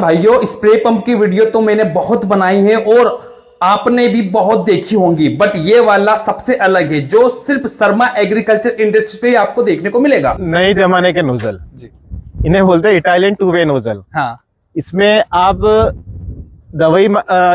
भाइयों, spray pump की video तो मैंने बहुत बनाई है और आपने भी बहुत देखी होंगी, बट ये वाला सबसे अलग है जो सिर्फ शर्मा एग्रीकल्चर इंडस्ट्री पे आपको देखने को मिलेगा। नए जमाने के नोजल जी, इन्हें बोलते हैं इटालियन टू वे नोजल। हाँ, इसमें आप दवाई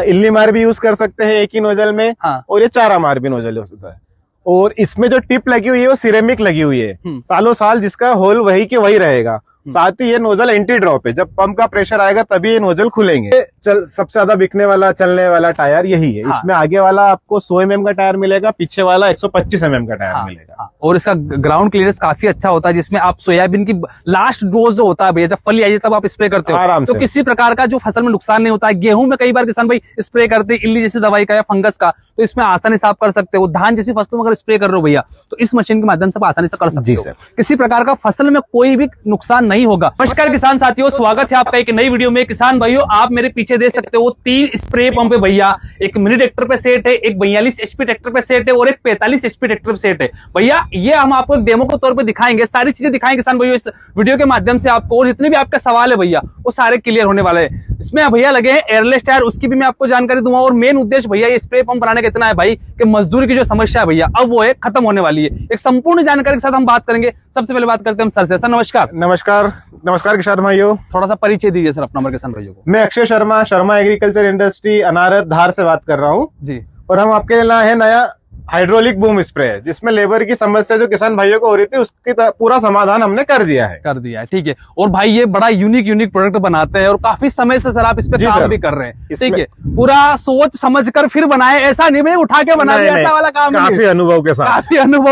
इल्ली मार भी यूज कर सकते हैं एक ही नोजल में, हाँ, और ये चारा मार भी नोजल हो सकता है। और इसमें जो टिप लगी हुई है वो सिरेमिक लगी हुई है, सालों साल जिसका होल वही के वही रहेगा। साथ ही ये नोजल एंटी ड्रॉप है, जब पंप का प्रेशर आएगा तभी ये नोजल खुलेंगे। सबसे ज्यादा बिकने वाला चलने वाला टायर यही है। हाँ। इसमें आगे वाला आपको 100 mm का टायर मिलेगा, पीछे वाला 125 mm का टायर मिलेगा। हाँ, और इसका ग्राउंड क्लियरेंस काफी अच्छा होता है, जिसमें आप सोयाबीन की लास्ट डोज जो होता है भैया, जब फली आई तब आप स्प्रे करते हो आराम तो से। किसी प्रकार का जो फसल में नुकसान नहीं होता है। गेहूं में कई बार किसान भाई स्प्रे करते हैं इल्ली जैसी दवाई का या फंगस का, तो इसमें आसानी से आप कर सकते हो। धान जैसी फसलों में अगर स्प्रे कर रहे हो भैया तो इस मशीन के माध्यम से आप आसानी से कर सकते जी हो। सर। किसी प्रकार का फसल में कोई भी नुकसान नहीं होगा। नमस्कार किसान साथियों, स्वागत है आपका एक नई वीडियो में। किसान भाइयों, आप मेरे पीछे देख सकते हो 3 स्प्रे पंप है भैया। एक मिनी ट्रैक्टर पे सेट है, एक 42 HP ट्रैक्टर पे सेट है और एक 45 HP ट्रैक्टर पे सेट है भैया। ये हम आपको डेमो के तौर पे दिखाएंगे, सारी चीजें दिखाएंगे किसान भाइयों इस वीडियो के माध्यम से आपको। और जितने भी आपके सवाल है भैया वो सारे क्लियर होने वाले हैं। इसमें भैया लगे हैं एयरलेस टायर, उसकी भी मैं आपको जानकारी दूंगा। और मेन उद्देश्य भैया ये स्प्रे पंप बनाने का इतना है भाई कि मजदूरी की जो समस्या है भैया अब वो है खत्म होने वाली है। एक संपूर्ण जानकारी के साथ हम बात करेंगे। सबसे पहले बात करते हैं हम सर से। सर नमस्कार। नमस्कार। नमस्कार किसान भाइयों, थोड़ा सा परिचय दीजिए सर अपना किसान भाइयों को। मैं अक्षय शर्मा, शर्मा एग्रीकल्चर इंडस्ट्री अनारत धार से बात कर रहा हूँ जी। और हम आपके लिए लाए हैं नया हाइड्रोलिक बूम स्प्रे, जिसमें लेबर की समस्या जो किसान भाइयों को हो रही थी उसकी पूरा समाधान हमने कर दिया है। ठीक है। और भाई ये बड़ा यूनिक प्रोडक्ट बनाते हैं और काफी समय से सर आप इस पे काम भी कर रहे हैं। ठीक है, पूरा सोच समझ कर फिर बनाए, ऐसा नहीं भाई उठा के बना दिया, ऐसा वाला काम नहीं। काफी अनुभव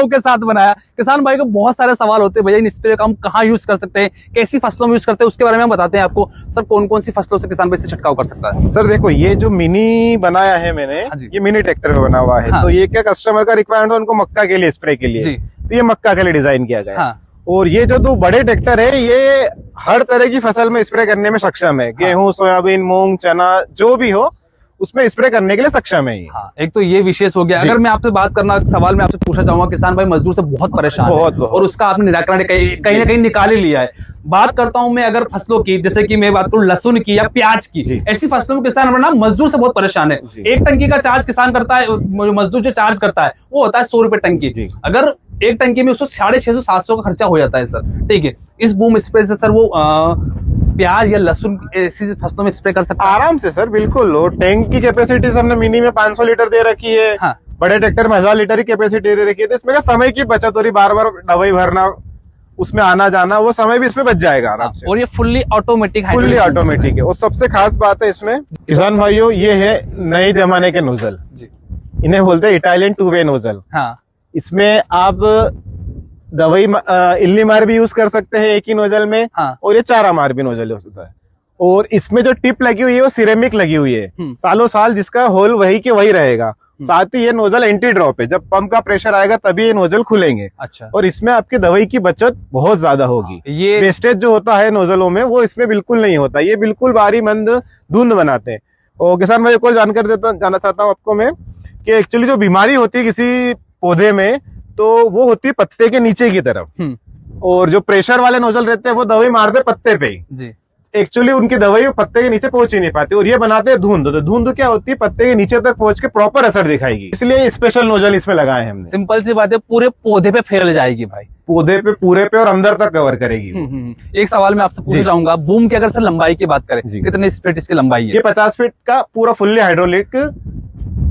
के साथ बनाया। किसान भाई को बहुत सारे सवाल होते हैं भैया इन स्प्रे का हम कहाँ यूज कर सकते हैं, कैसी फसलों में यूज करते हैं, उसके बारे में हम बताते हैं आपको। सर कौन कौन सी फसलों से किसान भाई से छिड़काव कर सकता है? सर देखो, ये जो मिनी बनाया है मैंने, ये मिनी ट्रैक्टर में बना हुआ है। तो ये क्या कस्टमर का रिक्वायरमेंट है उनको मक्का के लिए स्प्रे के लिए, तो ये मक्का के लिए डिजाइन किया गया है। और ये जो 2 बड़े ट्रैक्टर है ये हर तरह की फसल में स्प्रे करने में सक्षम है। गेहूं, सोयाबीन, मूंग, चना जो भी हो उसमें स्प्रे करने के लिए सक्षम है। हाँ, एक तो ये विशेष हो गया। अगर मैं आपसे बात करना सवाल मैं आपसे पूछना चाहूंगा, किसान भाई मजदूर से बहुत परेशान है और उसका आपने निराकरण कहीं ना कहीं निकाल ही लिया है। बात करता हूं मैं अगर फसलों की, जैसे कि मैं बात करूं लहसुन की या प्याज की, ऐसी फसलों में किसान अपना मजदूर से बहुत परेशान है। 1 टंकी का चार्ज किसान करता है, मजदूर जो चार्ज करता है वो होता है 100 रुपए टंकी। अगर 1 टंकी में उसको 650-700 का खर्चा हो जाता है सर। ठीक है, इस बूम स्प्रे से सर वो प्याज या लहसुन ऐसी फसलों में स्प्रे कर सकते हैं आराम से सर, बिल्कुल। और टैंक की कैपेसिटी हमने मिनी में 500 लीटर दे रखी है। हाँ। बड़े ट्रैक्टर में 1000 लीटर की कैपेसिटी दे रखी है। तो इसमें समय की बचत हो रही, बार-बार दवाई भरना, उसमें आना जाना, वो समय भी इसमें बच जाएगा आराम से। और ये फुल्ली ऑटोमेटिक है। और सबसे खास बात है इसमें किसान भाइयों, ये है नए जमाने के नोजल। इन्हें बोलते हैं इटालियन टू वे नोजल। हाँ। इसमें आप दवाई इल्ली मार भी यूज कर सकते हैं एक ही नोजल में। हाँ। और ये चारा मार भी नोजल हो सकता है। और इसमें जो टिप लगी हुई है वो सिरेमिक लगी हुई है, सालों साल जिसका होल वही के वही रहेगा। साथ ही ये नोजल एंटी ड्रॉप है, जब पंप का प्रेशर आएगा तभी ये नोजल खुलेंगे। अच्छा। और इसमें आपकी दवाई की बचत बहुत ज्यादा होगी। ये वेस्टेज जो होता है नोजलों में वो इसमें बिल्कुल नहीं होता। ये बिल्कुल बारी मंद धुंध बनाते हैं। और किसान भाई को जानकारी जाना चाहता हूँ आपको मैं कि एक्चुअली जो बीमारी होती है किसी पौधे में तो वो होती है पत्ते के नीचे की तरफ, और जो प्रेशर वाले नोजल रहते हैं वो दवाई मारते पत्ते पे ही। एक्चुअली उनकी दवाई पत्ते के नीचे पहुंच ही नहीं पाती और ये बनाते हैं धुंध। तो धुंध क्या होती है, पत्ते के नीचे तक पहुंच के प्रॉपर असर दिखाएगी, इसलिए स्पेशल नोजल इसमें लगाए हैं हमने। सिंपल सी बात है, पूरे पौधे पे फैल जाएगी भाई, पौधे पे पूरे पे और अंदर तक कवर करेगी। एक सवाल मैं आपसे पूछना चाहूंगा, बूम की अगर सर लंबाई की बात करें, कितने फीट इसकी लंबाई है? ये 50 फीट का पूरा फुल्ली हाइड्रोलिक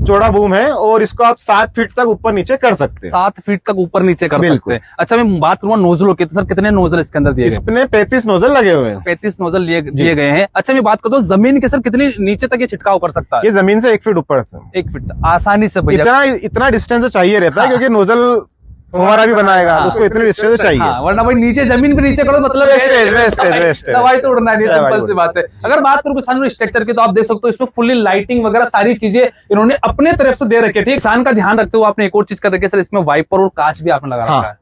चौड़ा बूम है और इसको आप 7 फीट तक ऊपर नीचे कर सकते हैं। 7 फीट तक ऊपर नीचे कर सकते हैं। अच्छा, मैं बात करूंगा नोजलों की, तो सर कितने नोजल इसके अंदर दिए गए? इसमें 35 नोजल लगे हुए हैं। 35 नोजल दिए गए हैं। अच्छा, मैं बात करता हूँ जमीन के, सर कितनी नीचे तक ये छिड़काव कर सकता है? ये जमीन से 1 फीट ऊपर से 1 फीट आसानी से इतना डिस्टेंस चाहिए रहता है, क्योंकि नोजल हमारा भी बनाएगा तो उसको इतने डिस्टेंस चाहिए। वरना भाई नीचे जमीन पे नीचे करो मतलब दवाई तो उड़ना नहीं, सिंपल सी बात है। अगर बात करूँ किसान स्ट्रक्चर की, तो आप देख सकते हो इसमें फुल्ली लाइटिंग वगैरह सारी चीजें इन्होंने अपने तरफ से दे रखी है। ठीक, किसान का ध्यान रखते हुए आपने एक और चीज कर रखी है सर, इसमें वाइपर और कांच भी आपने लगा रखा है।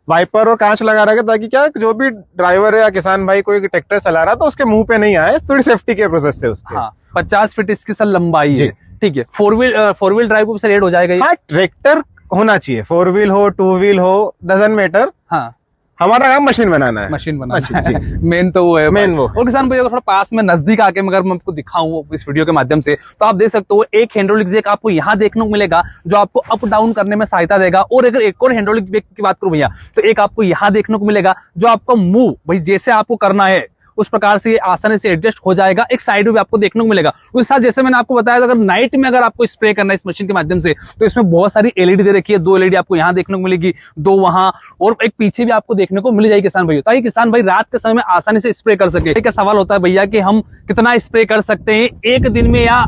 वाइपर और कांच लगा रखा है ताकि क्या जो भी ड्राइवर या किसान भाई कोई ट्रैक्टर चला रहा तो उसके मुंह पे नहीं आए, थोड़ी सेफ्टी के प्रोसेस से उसके। 50 फीट इसकी सर लंबाई है। ठीक है, 4 व्हील ड्राइव को सर एड हो जाएगा। ट्रैक्टर होना चाहिए, 4 व्हील हो 2 व्हील हो डजंट मैटर। हाँ, हमारा काम मशीन बनाना है। मशीन बनाना है, मेन तो वो है, मेन वो। और किसान भाई अगर थोड़ा पास में नजदीक आके अगर मैं आपको दिखाऊं इस वीडियो के माध्यम से, तो आप देख सकते हो एक हाइड्रोलिक जैक आपको यहाँ देखने को मिलेगा जो आपको अप डाउन करने में सहायता देगा। और अगर एक और हाइड्रोलिक जैक की बात करूं भैया, तो एक आपको यहाँ देखने को मिलेगा जो आपको मूव भाई जैसे आपको करना है उस प्रकार से ये आसानी से एडजस्ट हो जाएगा। एक साइड में भी आपको देखने को मिलेगा। उसके साथ जैसे मैंने आपको बताया, अगर नाइट में अगर आपको स्प्रे करना है इस मशीन के माध्यम से, तो इसमें बहुत सारी एलईडी दे रखी है। 2 एलईडी आपको यहाँ देखने को मिलेगी, 2 वहां, और एक पीछे भी आपको देखने को मिल जाएगी किसान भाई, ताकि किसान भाई रात के समय में आसानी से स्प्रे कर सके। क्या सवाल होता है भैया कि हम कितना स्प्रे कर सकते हैं एक दिन में या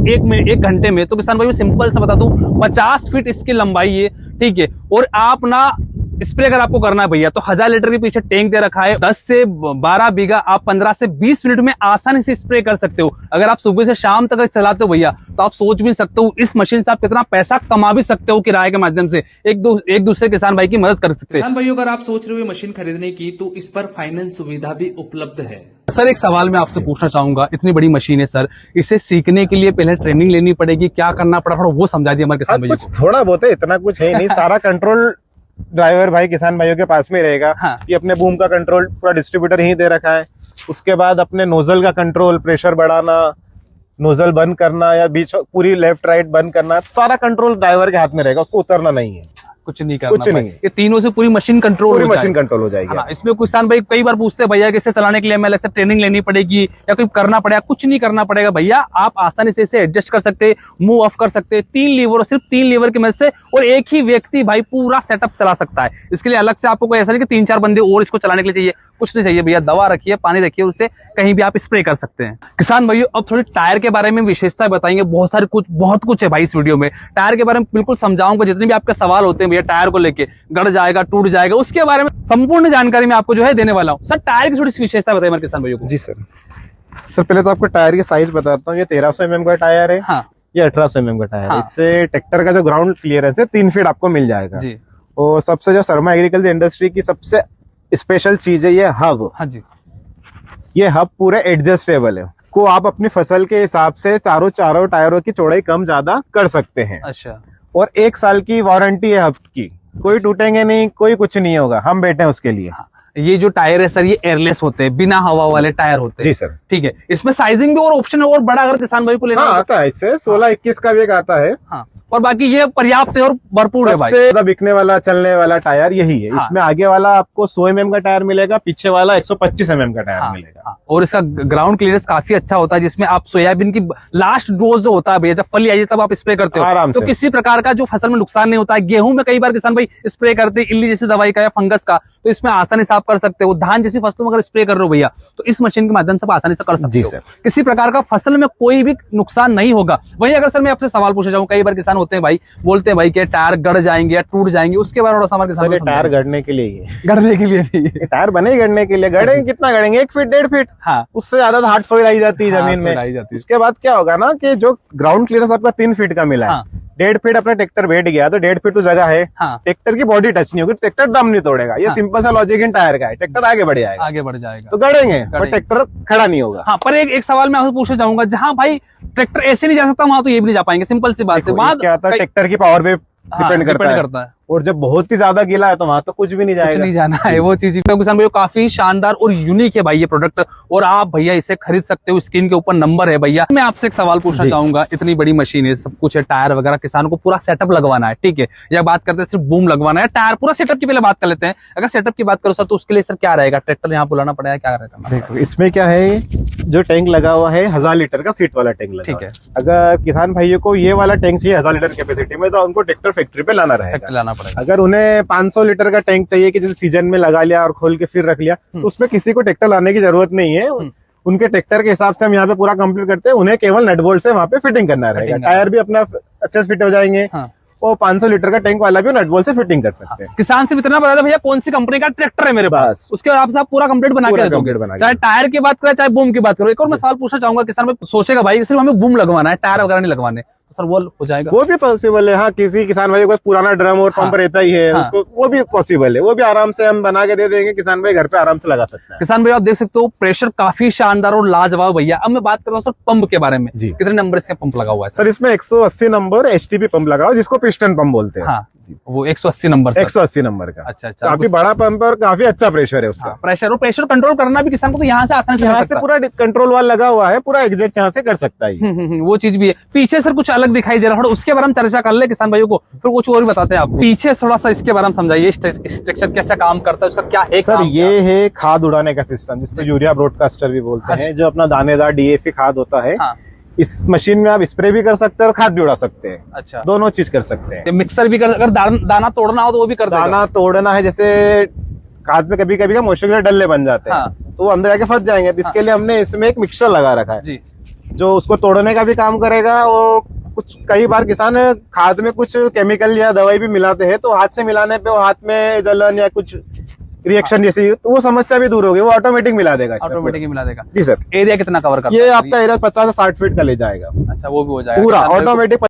एक घंटे में? तो किसान भाई सिंपल सा बता दूं, 50 फीट इसकी लंबाई है, ठीक है। और आप ना स्प्रे अगर आपको करना है भैया तो 1000 लीटर के पीछे टैंक दे रखा है। 10 से 12 बीघा आप 15 से 20 मिनट में आसानी से स्प्रे कर सकते हो। अगर आप सुबह से शाम तक चलाते हो भैया, तो आप सोच भी सकते हो इस मशीन से आप कितना पैसा कमा भी सकते हो किराए के माध्यम से। एक दूसरे किसान भाई की मदद कर सकते हैं। किसान भाइयों, अगर आप सोच रहे हो मशीन खरीदने की, तो इस पर फाइनेंस सुविधा भी उपलब्ध है। सर एक सवाल मैं आपसे पूछना चाहूंगा, इतनी बड़ी मशीन है सर, इसे सीखने के लिए पहले ट्रेनिंग लेनी पड़ेगी, क्या करना पड़ा, थोड़ा वो समझा दिए हमारे किसान भाइयों कुछ थोड़ा बहुत है, इतना कुछ है नहीं। सारा कंट्रोल ड्राइवर भाई किसान भाइयों के पास में रहेगा। हाँ। ये अपने बूम का कंट्रोल पूरा डिस्ट्रीब्यूटर ही दे रखा है। उसके बाद अपने नोजल का कंट्रोल, प्रेशर बढ़ाना, नोजल बंद करना या बीच पूरी लेफ्ट राइट बंद करना, सारा कंट्रोल ड्राइवर के हाथ में रहेगा, उसको उतरना नहीं है, कुछ नहीं करना, कुछ नहीं। ये तीनों से पूरी मशीन कंट्रोल, पूरी मशीन कंट्रोल हो जाएगी। हाँ, इसमें किसान भाई कई बार पूछते हैं भैया कि इसे चलाने के लिए हमें अलग से ट्रेनिंग लेनी पड़ेगी या कोई करना पड़ेगा? कुछ नहीं करना पड़ेगा भैया, आप आसानी से इसे एडजस्ट कर सकते हैं, मूव ऑफ कर सकते हैं। 3 लीवर और सिर्फ 3 लीवर की मदद से, और एक ही व्यक्ति भाई पूरा सेटअप चला सकता है। इसके लिए अलग से आपको कोई ऐसा नहीं कि 3-4 बंदे और इसको चलाने के लिए चाहिए, कुछ नहीं चाहिए भैया। दवा रखिए, पानी रखिए, उससे कहीं भी आप स्प्रे कर सकते हैं। किसान भाइयों अब थोड़ी टायर के बारे में विशेषताएं बताएंगे। बहुत कुछ है भाई इस वीडियो में। टायर के बारे में बिल्कुल समझाऊंगा, जितने भी आपके सवाल होते हैं भैया टायर को लेके, गड़ जाएगा, टूट जाएगा, उसके बारे में संपूर्ण जानकारी मैं आपको जो है देने वाला हूँ। सर टायर की थोड़ी सी विशेषता बताइए हमारे किसान भाइयों को। जी सर पहले तो आपको टायर की साइज बताता हूँ। ये 1300 mm का टायर है। हाँ। ये 1800 mm का टायर है। हाँ। इससे ट्रैक्टर का जो ग्राउंड क्लियरेंस है 3 फीट आपको मिल जाएगा जी। और सबसे जो शर्मा एग्रीकल्चर इंडस्ट्री की सबसे स्पेशल चीज है ये हब। हाँ जी। ये हब पूरे एडजस्टेबल है, को आप अपनी फसल के हिसाब से चारों टायरों की चौड़ाई कम ज्यादा कर सकते हैं। अच्छा। और 1 साल की वारंटी है हब की, कोई टूटेंगे नहीं, कोई कुछ नहीं होगा, हम बैठे हैं उसके लिए। ये जो टायर है सर ये एयरलेस होते हैं, बिना हवा वाले टायर होते हैं। जी सर। ठीक है, इसमें साइजिंग भी और ऑप्शन और बड़ा अगर किसान भाई को लेना हाँ, आता है इससे 16-21 का भी एक आता है। हाँ, और बाकी ये पर्याप्त है और भरपूर है भाई। सबसे ज्यादा बिकने वाला चलने वाला टायर यही है। हाँ। इसमें आगे वाला आपको 100 mm का टायर मिलेगा, पीछे वाला 125 mm का टायर मिलेगा। हाँ, और इसका ग्राउंड क्लियरेंस काफी अच्छा होता है, जिसमें आप सोयाबीन की लास्ट डोज जो होता है भैया, जब फली आई तब आप स्प्रे करते हो आराम तो से। किसी प्रकार का जो फसल में नुकसान नहीं होता है। गेहूं में कई बार किसान भाई स्प्रे करते हैं इल्ली जैसी दवाई का या फंगस का, तो इसमें आसानी से आप कर सकते हो। धान जैसी फसलों में अगर स्प्रे कर रहे हो भैया, तो इस मशीन के माध्यम से आप आसानी से कर सकते जी हो। सर। किसी प्रकार का फसल में कोई भी नुकसान नहीं होगा। वहीं अगर सर मैं आपसे सवाल पूछना चाहूँ, कई बार किसान होते हैं भाई, बोलते हैं भाई कि टायर गड़ जाएंगे या टूट जाएंगे, उसके बारे में थोड़ा सा हमारे किसान टायर गड़ने के लिए ही है। गड़ने के लिए नहीं है। टायर बने ही गड़ने के लिए। गड़ेंगे कितना गड़ेंगे? 1 फीट 1.5 फीट। हाँ, उससे ज्यादा हार्ड सोइल आई जाती है हाँ, जमीन सोइल आई में। जाती है। उसके बाद क्या होगा ना कि जो ग्राउंड क्लियरेंस आपका 3 फीट का मिला है, हाँ। 1.5 फीट अपना ट्रैक्टर बैठ गया तो 1.5 फीट तो जगह है। हाँ। ट्रैक्टर की बॉडी टच नहीं होगी, ट्रैक्टर दम नहीं तोड़ेगा। ये हाँ। सिंपल सा लॉजिक इन टायर का है। ट्रैक्टर आगे बढ़ जाएगा, आगे बढ़ जाएगा तो गड़ेंगे पर ट्रैक्टर खड़ा नहीं होगा। हाँ, पर एक सवाल मैं आपसे पूछना चाहूंगा, जहां भाई ट्रैक्टर ऐसे नहीं जा सकता वहां तो ये भी नहीं जा पाएंगे। सिंपल सी बात है। वहां क्या आता है, ट्रैक्टर की पावर पे डिपेंड करता है। और जब बहुत ही ज्यादा गीला है तो वहां तो कुछ भी नहीं जाएगा, कुछ नहीं जाना है। वो चीज किसान भाई काफी शानदार और यूनिक है भाई ये प्रोडक्ट, और आप भैया इसे खरीद सकते हो। स्क्रीन के ऊपर नंबर है भैया। मैं आपसे एक सवाल पूछना चाहूंगा, इतनी बड़ी मशीन है, सब कुछ है, टायर वगैरह, किसान को पूरा सेटअप लगवाना है, ठीक है, या बात करते हैं सिर्फ बूम लगवाना है, टायर पूरा सेटअप की पहले बात कर लेते हैं। अगर सेटअप की बात करो सर, तो उसके लिए सर क्या रहेगा? ट्रैक्टर यहाँ बुलाना पड़ेगा, क्या रहेगा? देखो इसमें क्या है, जो टैंक लगा हुआ है 1000 लीटर का सीट वाला टैंक लगा। ठीक है। अगर किसान भाइयों को ये वाला टैंक चाहिए 1000 लीटर कैपेसिटी में, तो उनको ट्रैक्टर फैक्ट्री पे लाना रहेगा। लाना पड़ेगा। अगर उन्हें 500 लीटर का टैंक चाहिए कि जैसे सीजन में लगा लिया और खोल के फिर रख लिया, तो उसमें किसी को ट्रैक्टर लाने की जरूरत नहीं है। उनके ट्रैक्टर के हिसाब से हम यहाँ पे पूरा कंप्लीट करते हैं। उन्हें केवल नट बोल्ट से वहाँ पे फिटिंग करना रहेगा। टायर भी अपना अच्छे से फिट हो जाएंगे। हाँ। और 500 लीटर का टैंक वाला भी नट बोल्ट से फिटिंग कर सकते हैं। किसान से इतना बता दो भैया कौन सी कंपनी का ट्रैक्टर है मेरे पास, उसके हिसाब से आप पूरा कंप्लीट बना के दोगे। चाहे टायर की बात करें चाहे बूम की बात करो। एक और मैं सवाल पूछना चाहूंगा, किसान भाई सोचेगा भाई सिर्फ हमें बूम लगवाना है, टायर वगैरह नहीं लगवाने, तो सर वो हो जाएगा? वो भी पॉसिबल है। हाँ, किसी किसान भाई के पास पुराना ड्रम और पंप रहता ही है, हाँ। उसको वो भी पॉसिबल है। वो भी आराम से हम बना के दे देंगे, किसान भाई घर पे आराम से लगा सकते हैं। किसान भाई आप देख सकते हो प्रेशर काफी शानदार और लाजवाब भैया। अब मैं बात कर रहा हूँ सर पंप के बारे में। जी। कितने नंबर से पंप लगा हुआ है सर? इसमें 180 नंबर एचटीपी पंप लगा हुआ है, जिसको पिस्टन पंप बोलते हैं। हाँ, वो 180 नंबर से। 180 नंबर का। अच्छा अच्छा। काफी बड़ा पंप है और काफी अच्छा प्रेशर है उसका। प्रेशर, और प्रेशर कंट्रोल करना भी किसान को तो यहाँ से आसानी से यहाँ से पूरा कंट्रोल वाल लगा हुआ है, पूरा एग्जैक्ट यहाँ से कर सकता है। वो चीज भी है। पीछे सर कुछ अलग दिखाई दे रहा है, थोड़ा उसके बारे में चर्चा कर ले किसान भाइयों को, फिर कुछ और भी बताते हैं आप। पीछे थोड़ा सा इसके बारे में समझाइए, स्ट्रक्चर कैसे काम करता है, उसका क्या है सर? ये है खाद उड़ाने का सिस्टम, जिसको यूरिया ब्रॉडकास्टर भी बोलते हैं, जो अपना दानेदार डीएपी खाद होता है। इस मशीन में आप स्प्रे भी कर सकते हैं और खाद भी उड़ा सकते हैं। अच्छा, दोनों चीज कर सकते हैं। मिक्सर भी कर, अगर दाना तोड़ना हो तो वो भी कर देगा। दाना तोड़ना है, जैसे खाद में कभी कभी मौसम के डल्ले बन जाते हैं, तो वो अंदर जाके फंस जाएंगे, तो इसके लिए हमने इसमें एक मिक्सर लगा रखा है जी, जो उसको तोड़ने का भी काम करेगा। और कुछ कई बार किसान खाद में कुछ केमिकल या दवाई भी मिलाते हैं, तो हाथ से मिलाने पे वो हाथ में जलन या कुछ रिएक्शन जैसी, तो वो समस्या भी दूर होगी, वो ऑटोमेटिक मिला देगा। ऑटोमेटिक मिला देगा जी सर। एरिया कितना कवर करता है? ये आपका एरिया 50 से 60 फीट का ले जाएगा। अच्छा, वो भी हो जाएगा पूरा ऑटोमेटिक।